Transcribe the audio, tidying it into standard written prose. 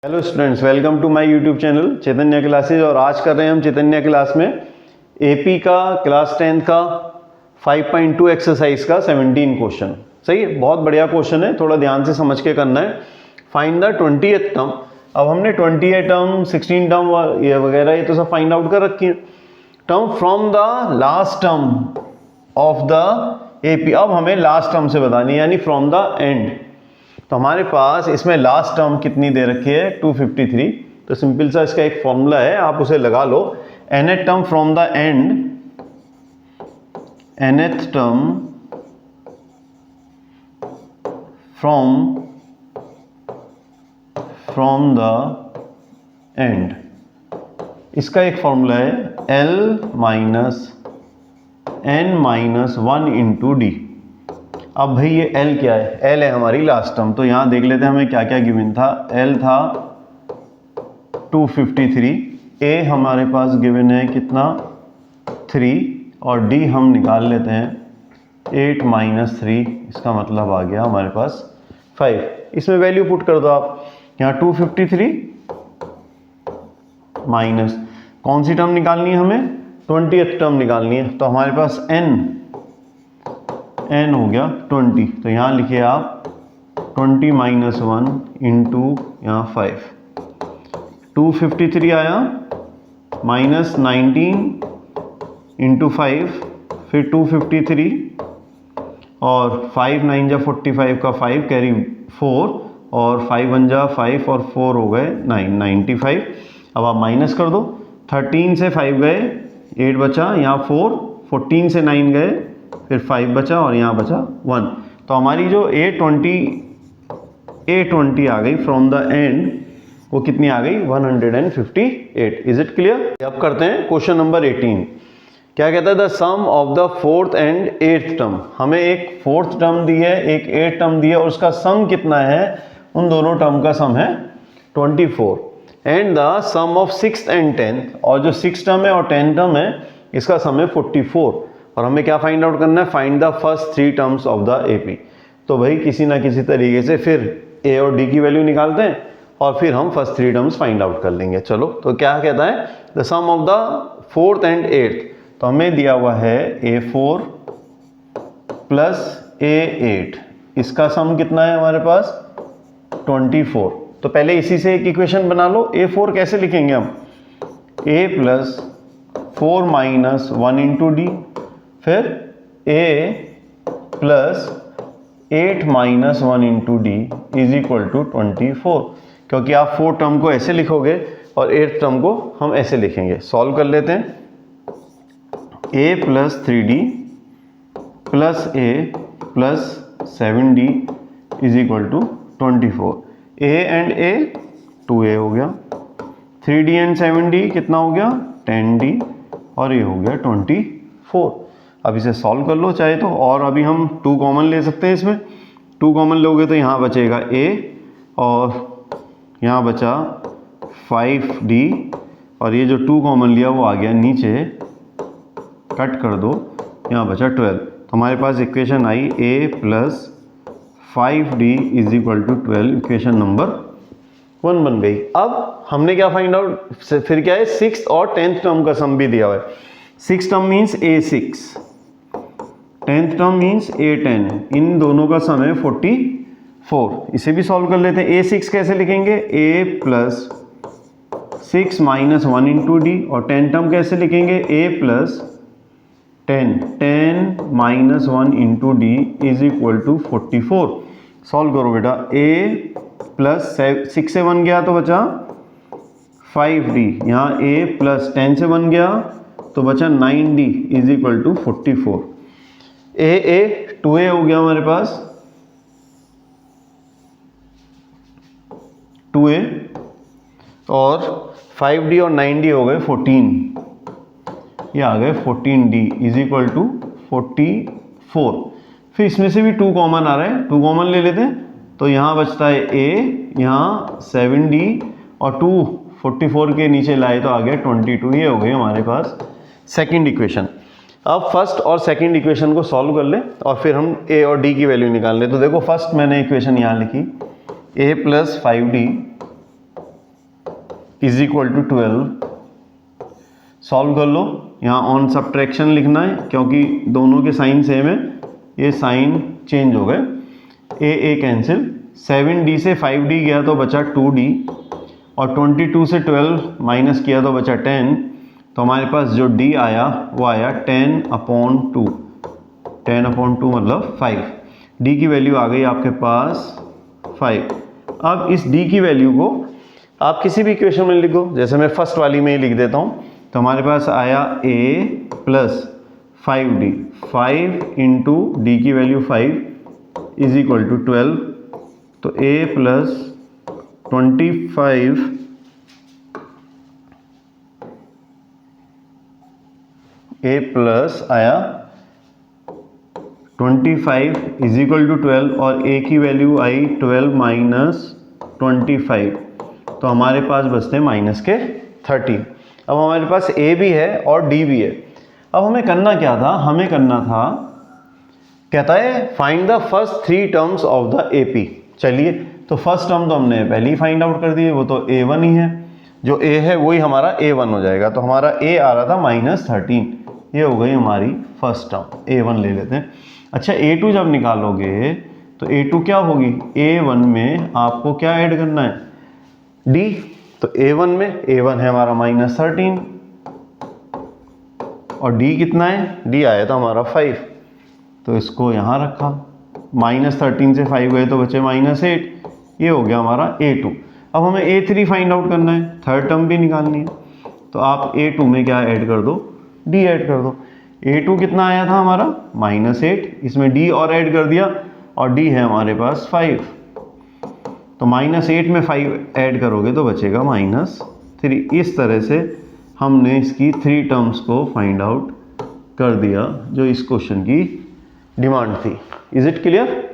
Hello students, welcome to my YouTube channel Chaitanya classes. और आज कर रहे हैं हम चैतन्य क्लास में एपी का क्लास 10 का 5.2 एक्सरसाइज का 17 क्वेश्चन। सही है, बहुत बढ़िया क्वेश्चन है, थोड़ा ध्यान से समझ के करना है। Find the 20th term. अब हमने 28 टर्म 16 टर्म ये वगैरह ये तो सब फाइंड आउट कर रखी है। Term from the last term of the AP. अब हमें लास्ट टर्म से बतानी है, यानी फ्रॉम द एंड। तो हमारे पास इसमें लास्ट टर्म कितनी दे रखी है, 253। तो सिंपल सा इसका एक फॉर्मूला है, आप उसे लगा लो। nth term from the end, nth term from the end, इसका एक फॉर्मूला है L minus n minus 1 into D. अब भाई ये L क्या है? L है हमारी लास्ट टर्म। तो यहाँ देख लेते हैं हमें क्या क्या गिवन था। L था 253, A हमारे पास गिवन है कितना 3, और D हम निकाल लेते हैं 8 माइनस 3, इसका मतलब आ गया हमारे पास 5। इसमें वैल्यू पुट कर दो आप। यहाँ 253 माइनस कौन सी टर्म निकालनी है हमें, 20th टर्म निकालनी है। तो हमारे पास n हो गया 20। तो यहाँ लिखिए आप 20 माइनस 1 इंटू यहाँ 5। 253 आया माइनस 19 इंटू 5, फिर 253 और 5 9 जा 45 का 5 कैरी 4, और 5 1 जा 5 और 4 हो गए 9, 95। अब आप माइनस कर दो। 13 से 5 गए 8 बचा, यहाँ 4, 14 से 9 गए फिर 5 बचा, और यहाँ बचा 1। तो हमारी जो A20 आ गई फ्रॉम द एंड, वो कितनी आ गई 158। Is it clear? अब करते हैं क्वेश्चन नंबर 18। क्या कहता है, the sum of the 4th and 8th term. हमें एक 4th टर्म दी है, एक 8th टर्म दी है, और उसका सम कितना है, उन दोनों टर्म का सम है 24। And the sum of 6th and 10th, और जो 6th टर्म है और 10th टर्म है इसका सम है 44। और हमें क्या फाइंड आउट करना है, find the first 3 terms of the AP. तो भाई किसी ना किसी तरीके से फिर ए और डी की वैल्यू निकालते हैं, और फिर हम फर्स्ट 3 टर्म्स फाइंड आउट कर लेंगे। चलो, तो क्या कहता है, the sum of the 4th and 8th। तो हमें दिया हुआ है A4 प्लस A8, इसका सम कितना है हमारे पास 24। तो पहले इसी से एक इक्वेशन बना लो। A4 कैसे लिखेंगे हम, A plus 4 minus 1 into d, फिर A plus 8 minus 1 into d is equal to 24। क्योंकि आप 4 टर्म को ऐसे लिखोगे और 8 टर्म को हम ऐसे लिखेंगे। सॉल्व कर लेते हैं। A plus 3D plus A plus 7D is equal to 24। A and A 2A हो गया, 3D एंड 7D कितना हो गया 10D, और ये हो गया 24। अब इसे सॉल्व कर लो चाहे तो, और अभी हम 2 कॉमन ले सकते हैं इसमें। 2 कॉमन लोगे तो यहाँ बचेगा A, और यहाँ बचा 5D, और ये जो 2 कॉमन लिया वो आ गया नीचे, कट कर दो, यहाँ बचा 12। तो हमारे पास equation I A plus 5D is equal to 12, equation number 1 बन गई। अब हमने क्या फाइंड आउट, फिर क्या है, 6th और 10th टर्म का सम भी दिया हुआ है। 6th term means A6, 10th term means A10, इन दोनों का सम है 44। इसे भी सॉल्व कर लेते हैं। A6 कैसे लिखेंगे, A plus 6 minus 1 into d, और 10 टर्म कैसे लिखेंगे, A plus 10 minus 1 into d is equal to 44। Solve करो बेटा। A प्लस 6 से 1 गया तो बचा 5D, यहाँ A प्लस 10 से 1 गया तो बचा 9D is equal to 44। A 2A हो गया हमारे पास 2A, और 5D और 9D हो गए 14, ये आ गए 14D इज इक्वल टू 44। फिर इसमें से भी 2 कॉमन आ रहा है, 2 कॉमन ले लेते हैं। तो यहाँ बचता है A, यहाँ 7D, और 2 44 के नीचे लाए तो आ गया 22। ये हो गई हमारे पास सेकंड इक्वेशन। अब फर्स्ट और सेकंड इक्वेशन को सॉल्व कर ले, और फिर हम A और D की वैल्यू निकाल ले। तो देखो, फर्स्ट मैंने इक्वेशन यहाँ लिखी, A plus 5D is equal to 12। Solve कर लो। यहाँ ऑन सब्ट्रैक्शन लिखना है क्योंकि दोनों के साइन सेम है, ये साइन चेंज हो गए। ए कैंसिल, 7d से 5d गया तो बचा 2d, और 22 से 12 माइनस किया तो बचा 10। तो हमारे पास जो d आया वो आया 10/2। 10/2 मतलब 5। d की वैल्यू आ गई आपके पास 5। अब इस d की वैल्यू को आप किसी भी इक्वेशन में लिखो, जैसे मैं फर्स्ट वाली में ही लिख देता हूँ। तो हमारे पास आया a plus 5d, 5 into D की वैल्यू 5 इज इक्वल टू 12। तो a प्लस 25 a प्लस आया 25 इज इक्वल टू 12, और a की वैल्यू आई 12 माइनस 25। तो हमारे पास बचते हैं माइनस के 30। अब हमारे पास a भी है और d भी है। अब हमें करना क्या था, हमें करना था, कहता है find the first 3 terms of the AP। चलिए, तो फर्स्ट टर्म तो हमने पहले ही फाइंड आउट कर दिए, वो तो a1 ही है। जो a है वही हमारा a1 हो जाएगा। तो हमारा a आ रहा था -13, ये हो गई हमारी फर्स्ट टर्म, a1 ले लेते हैं। अच्छा, a2 जब निकालोगे तो a2 क्या होगी, a1 में आपको क्या ऐड करना है, d। तो a1 में a1 है हमारा -13, और d कितना है, d आया था हमारा 5। तो इसको यहाँ रखा, -13 से 5 गए तो बचे -8, ये हो गया हमारा a2। अब हमें a3 फाइंड आउट करना है, थर्ड टर्म भी निकालनी है। तो आप a2 में क्या ऐड कर दो, d ऐड कर दो। a2 कितना आया था हमारा -8, इसमें d और ऐड कर दिया, और d है हमारे पास 5। तो -8 में 5 ऐड करोगे तो बचेगा -3। इस तरह से हमने इसकी 3 टर्म्स को फाइंड आउट कर दिया जो इस क्वेश्चन की डिमांड थी। Is it clear?